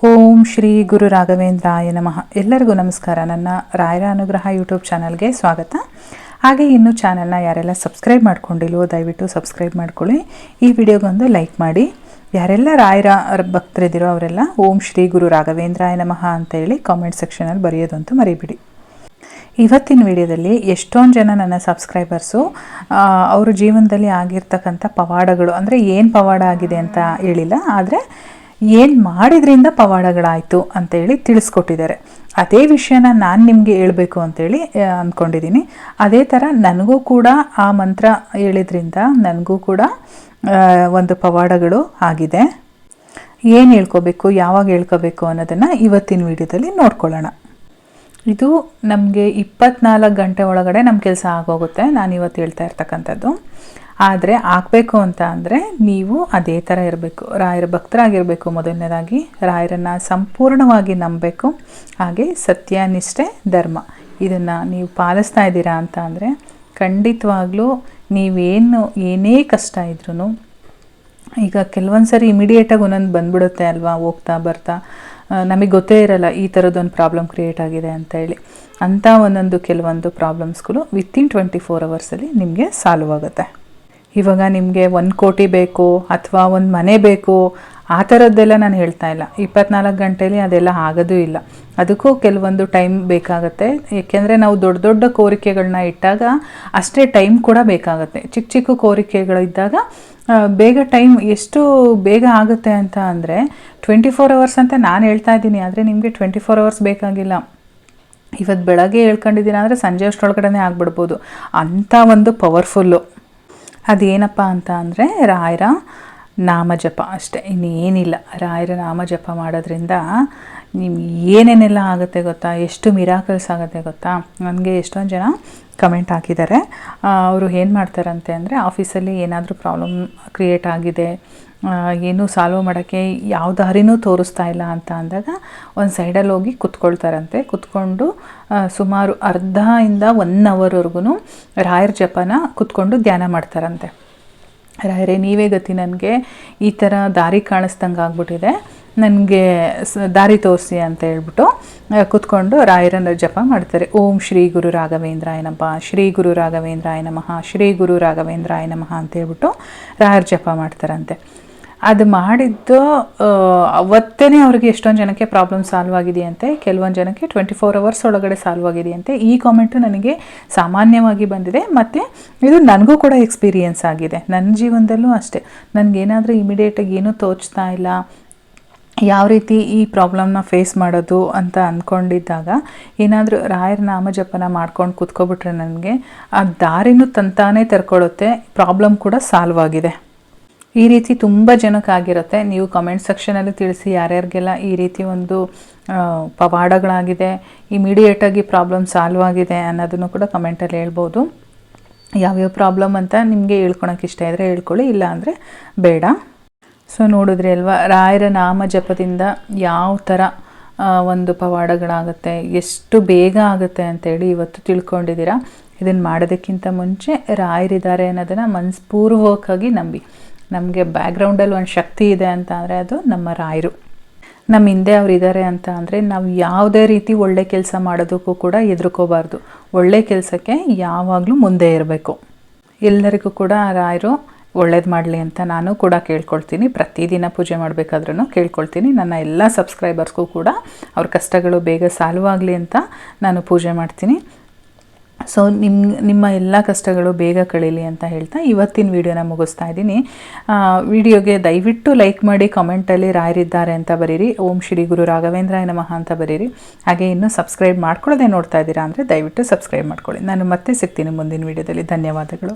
ಓಂ ಶ್ರೀ ಗುರು ರಾಘವೇಂದ್ರಾಯ ನಮಃ. ಎಲ್ಲರಿಗೂ ನಮಸ್ಕಾರ. ನನ್ನ ರಾಯರ ಅನುಗ್ರಹ ಯೂಟ್ಯೂಬ್ ಚಾನಲ್ಗೆ ಸ್ವಾಗತ. ಹಾಗೆ ಇನ್ನೂ ಚಾನಲ್ನ ಯಾರೆಲ್ಲ ಸಬ್ಸ್ಕ್ರೈಬ್ ಮಾಡ್ಕೊಂಡಿಲ್ವೋ ದಯವಿಟ್ಟು ಸಬ್ಸ್ಕ್ರೈಬ್ ಮಾಡ್ಕೊಳ್ಳಿ. ಈ ವಿಡಿಯೋಗೊಂದು ಲೈಕ್ ಮಾಡಿ. ಯಾರೆಲ್ಲ ರಾಯರ ಭಕ್ತರಿದ್ದೀರೋ ಅವರೆಲ್ಲ ಓಂ ಶ್ರೀ ಗುರು ರಾಘವೇಂದ್ರಾಯ ನಮಃ ಅಂತ ಹೇಳಿ ಕಾಮೆಂಟ್ ಸೆಕ್ಷನಲ್ಲಿ ಬರೆಯೋದಂತೂ ಮರಿಬಿಡಿ. ಇವತ್ತಿನ ವಿಡಿಯೋದಲ್ಲಿ ಎಷ್ಟೊಂದು ಜನ ನನ್ನ ಸಬ್ಸ್ಕ್ರೈಬರ್ಸು ಅವ್ರ ಜೀವನದಲ್ಲಿ ಆಗಿರ್ತಕ್ಕಂಥ ಪವಾಡಗಳು, ಅಂದರೆ ಏನು ಪವಾಡ ಆಗಿದೆ ಅಂತ ಹೇಳಿಲ್ಲ, ಆದರೆ ಏನು ಮಾಡಿದ್ರಿಂದ ಪವಾಡಗಳಾಯಿತು ಅಂತೇಳಿ ತಿಳಿಸ್ಕೊಟ್ಟಿದ್ದಾರೆ. ಅದೇ ವಿಷಯನ ನಾನು ನಿಮಗೆ ಹೇಳಬೇಕು ಅಂತೇಳಿ ಅಂದ್ಕೊಂಡಿದ್ದೀನಿ. ಅದೇ ಥರ ನನಗೂ ಕೂಡ ಆ ಮಂತ್ರ ಹೇಳಿದ್ರಿಂದ ನನಗೂ ಕೂಡ ಒಂದು ಪವಾಡಗಳು ಆಗಿದೆ. ಏನು ಹೇಳ್ಕೋಬೇಕು, ಯಾವಾಗ ಹೇಳ್ಕೋಬೇಕು ಅನ್ನೋದನ್ನು ಇವತ್ತಿನ ವಿಡಿಯೋದಲ್ಲಿ ನೋಡ್ಕೊಳ್ಳೋಣ. ಇದು ನಮಗೆ 24 ಗಂಟೆ ಒಳಗಡೆ ನಮ್ಮ ಕೆಲಸ ಆಗೋಗುತ್ತೆ, ನಾನು ಇವತ್ತು ಹೇಳ್ತಾ ಇರ್ತಕ್ಕಂಥದ್ದು. ಆದರೆ ಆಗಬೇಕು ಅಂತ ಅಂದರೆ ನೀವು ಅದೇ ಥರ ಇರಬೇಕು, ರಾಯರ ಭಕ್ತರಾಗಿರಬೇಕು. ಮೊದಲನೇದಾಗಿ ರಾಯರನ್ನು ಸಂಪೂರ್ಣವಾಗಿ ನಂಬಬೇಕು. ಹಾಗೆ ಸತ್ಯ, ನಿಷ್ಠೆ, ಧರ್ಮ ಇದನ್ನು ನೀವು ಪಾಲಿಸ್ತಾ ಇದ್ದೀರಾ ಅಂತ ಅಂದರೆ ಖಂಡಿತವಾಗ್ಲೂ ಏನೇ ಕಷ್ಟ ಇದ್ರೂ, ಈಗ ಕೆಲವೊಂದು ಸರಿ ಇಮಿಡಿಯೇಟಾಗಿ ಒಂದೊಂದು ಬಂದ್ಬಿಡುತ್ತೆ ಅಲ್ವಾ, ಹೋಗ್ತಾ ಬರ್ತಾ ನಮಗೆ ಗೊತ್ತೇ ಇರಲ್ಲ ಈ ಥರದ್ದೊಂದು ಪ್ರಾಬ್ಲಮ್ ಕ್ರಿಯೇಟ್ ಆಗಿದೆ ಅಂತ ಹೇಳಿ. ಅಂಥ ಕೆಲವೊಂದು ಪ್ರಾಬ್ಲಮ್ಸ್ಗಳು ವಿತಿನ್ 24 ಅವರ್ಸಲ್ಲಿ ನಿಮಗೆ ಸಾಲ್ವ್ ಆಗುತ್ತೆ. ಇವಾಗ ನಿಮಗೆ 1 ಕೋಟಿ ಬೇಕು ಅಥವಾ ಒಂದು ಮನೆ ಬೇಕು ಆ ಥರದ್ದೆಲ್ಲ ನಾನು ಹೇಳ್ತಾ ಇಲ್ಲ. 24 ಗಂಟೆಯಲ್ಲಿ ಅದೆಲ್ಲ ಆಗೋದೂ ಇಲ್ಲ. ಅದಕ್ಕೂ ಕೆಲವೊಂದು ಟೈಮ್ ಬೇಕಾಗುತ್ತೆ. ಏಕೆಂದರೆ ನಾವು ದೊಡ್ಡ ದೊಡ್ಡ ಕೋರಿಕೆಗಳನ್ನ ಇಟ್ಟಾಗ ಅಷ್ಟೇ ಟೈಮ್ ಕೂಡ ಬೇಕಾಗುತ್ತೆ. ಚಿಕ್ಕ ಚಿಕ್ಕ ಕೋರಿಕೆಗಳು ಇದ್ದಾಗ ಬೇಗ ಟೈಮ್ ಎಷ್ಟು ಬೇಗ ಆಗುತ್ತೆ ಅಂತ ಅಂದರೆ 24 ಅವರ್ಸ್ ಅಂತ ನಾನು ಹೇಳ್ತಾ ಇದ್ದೀನಿ. ಆದರೆ ನಿಮಗೆ 24 ಅವರ್ಸ್ ಬೇಕಾಗಿಲ್ಲ. ಇವತ್ತು ಬೆಳಗ್ಗೆ ಹೇಳ್ಕೊಂಡಿದ್ದೀನಿ ಅಂದರೆ ಸಂಜೆ ಅಷ್ಟರೊಳಗಡೆ ಆಗಿಬಿಡ್ಬೋದು. ಅಂಥ ಒಂದು ಪವರ್ಫುಲ್ಲು ಅದೇನಪ್ಪ ಅಂತ ಅಂದರೆ ರಾಯರ ನಾಮಜಪ ಅಷ್ಟೇ, ಇನ್ನೇನಿಲ್ಲ. ರಾಯರ ನಾಮಜಪ ಮಾಡೋದ್ರಿಂದ ನಿಮ್ಗೆ ಏನೇನೆಲ್ಲ ಆಗುತ್ತೆ ಗೊತ್ತಾ, ಎಷ್ಟು ಮಿರಾಕಲ್ಸ್ ಆಗುತ್ತೆ ಗೊತ್ತಾ. ನನಗೆ ಎಷ್ಟೊಂದು ಜನ ಕಮೆಂಟ್ ಹಾಕಿದ್ದಾರೆ. ಅವರು ಏನು ಮಾಡ್ತಾರಂತೆ ಅಂದರೆ ಆಫೀಸಲ್ಲಿ ಏನಾದರೂ ಪ್ರಾಬ್ಲಮ್ ಕ್ರಿಯೇಟ್ ಆಗಿದೆ, ಏನೂ ಸಾಲ್ವ್ ಮಾಡೋಕ್ಕೆ ಯಾವ ದಾರಿನೂ ತೋರಿಸ್ತಾ ಇಲ್ಲ ಅಂತ ಅಂದಾಗ ಒಂದು ಸೈಡಲ್ಲಿ ಹೋಗಿ ಕುತ್ಕೊಳ್ತಾರಂತೆ. ಕುತ್ಕೊಂಡು ಸುಮಾರು ಅರ್ಧದಿಂದ 1 ಅವರ್ವರೆಗೂ ರಾಯರ ಜಪನ ಕುತ್ಕೊಂಡು ಧ್ಯಾನ ಮಾಡ್ತಾರಂತೆ. ರಾಯರೇ ನೀವೇ ಗತಿ, ನನಗೆ ಈ ಥರ ದಾರಿ ಕಾಣಿಸ್ದಂಗೆ ಆಗ್ಬಿಟ್ಟಿದೆ, ನನಗೆ ದಾರಿ ತೋರಿಸಿ ಅಂತ ಹೇಳ್ಬಿಟ್ಟು ಕುತ್ಕೊಂಡು ರಾಯರನ್ನು ಜಪ ಮಾಡ್ತಾರೆ. ಓಂ ಶ್ರೀ ಗುರು ರಾಘವೇಂದ್ರಾಯ ನಮಃ, ಶ್ರೀ ಗುರು ರಾಘವೇಂದ್ರಾಯ ನಮಃ, ಶ್ರೀ ಗುರು ರಾಘವೇಂದ್ರಾಯ ನಮಃ ಅಂತ ಹೇಳ್ಬಿಟ್ಟು ರಾಯರ ಜಪ ಮಾಡ್ತಾರಂತೆ. ಅದು ಮಾಡಿದ್ದು ಅವತ್ತೇ ಅವ್ರಿಗೆ ಎಷ್ಟೊಂದು ಜನಕ್ಕೆ ಪ್ರಾಬ್ಲಮ್ ಸಾಲ್ವ್ ಆಗಿದೆಯಂತೆ. ಕೆಲವೊಂದು ಜನಕ್ಕೆ 24 ಅವರ್ಸ್ ಒಳಗಡೆ ಸಾಲ್ವ್ ಆಗಿದೆಯಂತೆ. ಈ ಕಾಮೆಂಟು ನನಗೆ ಸಾಮಾನ್ಯವಾಗಿ ಬಂದಿದೆ, ಮತ್ತು ಇದು ನನಗೂ ಕೂಡ ಎಕ್ಸ್ಪೀರಿಯೆನ್ಸ್ ಆಗಿದೆ. ನನ್ನ ಜೀವನದಲ್ಲೂ ಅಷ್ಟೇ. ನನಗೇನಾದರೂ ಇಮಿಡಿಯೇಟಾಗಿ ಏನೂ ತೋಚ್ತಾ ಇಲ್ಲ, ಯಾವ ರೀತಿ ಈ ಪ್ರಾಬ್ಲಮ್ನ ಫೇಸ್ ಮಾಡೋದು ಅಂತ ಅಂದ್ಕೊಂಡಿದ್ದಾಗ ಏನಾದರೂ ರಾಯರ ನಾಮಜಪನ ಮಾಡ್ಕೊಂಡು ಕೂತ್ಕೊಬಿಟ್ರೆ ನನಗೆ ಆ ದಾರಿನೂ ತಂತಾನೇ ತೆರ್ಕೊಳ್ಳುತ್ತೆ, ಪ್ರಾಬ್ಲಮ್ ಕೂಡ ಸಾಲ್ವ್ ಆಗಿದೆ. ಈ ರೀತಿ ತುಂಬ ಜನಕ್ಕಾಗಿರುತ್ತೆ. ನೀವು ಕಮೆಂಟ್ ಸೆಕ್ಷನಲ್ಲಿ ತಿಳಿಸಿ ಯಾರ್ಯಾರಿಗೆಲ್ಲ ಈ ರೀತಿ ಒಂದು ಪವಾಡಗಳಾಗಿದೆ, ಇಮಿಡಿಯೇಟಾಗಿ ಪ್ರಾಬ್ಲಮ್ ಸಾಲ್ವ್ ಆಗಿದೆ ಅನ್ನೋದನ್ನು ಕೂಡ ಕಮೆಂಟಲ್ಲಿ ಹೇಳ್ಬೋದು. ಯಾವ್ಯಾವ ಪ್ರಾಬ್ಲಮ್ ಅಂತ ನಿಮಗೆ ಹೇಳ್ಕೊಳಕ್ಕೆ ಇಷ್ಟ ಇದ್ದರೆ ಹೇಳ್ಕೊಳ್ಳಿ, ಇಲ್ಲ ಅಂದರೆ ಬೇಡ. ಸೊ ನೋಡಿದ್ರಿ ಅಲ್ವಾ, ರಾಯರ ನಾಮ ಜಪದಿಂದ ಯಾವ ಥರ ಒಂದು ಪವಾಡಗಳಾಗುತ್ತೆ, ಎಷ್ಟು ಬೇಗ ಆಗುತ್ತೆ ಅಂತೇಳಿ ಇವತ್ತು ತಿಳ್ಕೊಂಡಿದ್ದೀರಾ. ಇದನ್ನು ಮಾಡೋದಕ್ಕಿಂತ ಮುಂಚೆ ರಾಯರಿದ್ದಾರೆ ಅನ್ನೋದನ್ನು ಮನಸ್ಪೂರ್ವಕವಾಗಿ ನಂಬಿ. ನಮಗೆ ಬ್ಯಾಕ್ಗ್ರೌಂಡಲ್ಲಿ ಒಂದು ಶಕ್ತಿ ಇದೆ ಅಂತ ಅಂದರೆ ಅದು ನಮ್ಮ ರಾಯರು. ನಮ್ಮ ಹಿಂದೆ ಅವ್ರು ಇದ್ದಾರೆ ಅಂತ ಅಂದರೆ ನಾವು ಯಾವುದೇ ರೀತಿ ಒಳ್ಳೆ ಕೆಲಸ ಮಾಡೋದಕ್ಕೂ ಕೂಡ ಹೆದರ್ಕೋಬಾರ್ದು. ಒಳ್ಳೆ ಕೆಲಸಕ್ಕೆ ಯಾವಾಗಲೂ ಮುಂದೆ ಇರಬೇಕು. ಎಲ್ಲರಿಗೂ ಕೂಡ ರಾಯರು ಒಳ್ಳೇದು ಮಾಡಲಿ ಅಂತ ನಾನು ಕೂಡ ಕೇಳ್ಕೊಳ್ತೀನಿ. ಪ್ರತಿದಿನ ಪೂಜೆ ಮಾಡಬೇಕಾದ್ರೂ ಕೇಳ್ಕೊಳ್ತೀನಿ. ನನ್ನ ಎಲ್ಲ ಸಬ್ಸ್ಕ್ರೈಬರ್ಸ್ಗೂ ಕೂಡ ಅವ್ರ ಕಷ್ಟಗಳು ಬೇಗ ಸಾಲ್ವ್ ಆಗಲಿ ಅಂತ ನಾನು ಪೂಜೆ ಮಾಡ್ತೀನಿ. ಸೊ ನಿಮ್ಮ ಎಲ್ಲ ಕಷ್ಟಗಳು ಬೇಗ ಕಳೀಲಿ ಅಂತ ಹೇಳ್ತಾ ಇವತ್ತಿನ ವಿಡಿಯೋನ ಮುಗಿಸ್ತಾ ಇದ್ದೀನಿ. ವಿಡಿಯೋಗೆ ದಯವಿಟ್ಟು ಲೈಕ್ ಮಾಡಿ, ಕಮೆಂಟಲ್ಲಿ ರಾಯರಿದ್ದಾರೆ ಅಂತ ಬರೀರಿ, ಓಂ ಶ್ರೀ ಗುರು ರಾಘವೇಂದ್ರಾಯ ನಮಃ ಅಂತ ಬರೀರಿ. ಹಾಗೆ ಇನ್ನೂ ಸಬ್ಸ್ಕ್ರೈಬ್ ಮಾಡ್ಕೊಳ್ಳೋದೇ ನೋಡ್ತಾ ಇದ್ದೀರಾ ಅಂದರೆ ದಯವಿಟ್ಟು ಸಬ್ಸ್ಕ್ರೈಬ್ ಮಾಡ್ಕೊಳ್ಳಿ. ನಾನು ಮತ್ತೆ ಸಿಗ್ತೀನಿ ಮುಂದಿನ ವಿಡಿಯೋದಲ್ಲಿ. ಧನ್ಯವಾದಗಳು.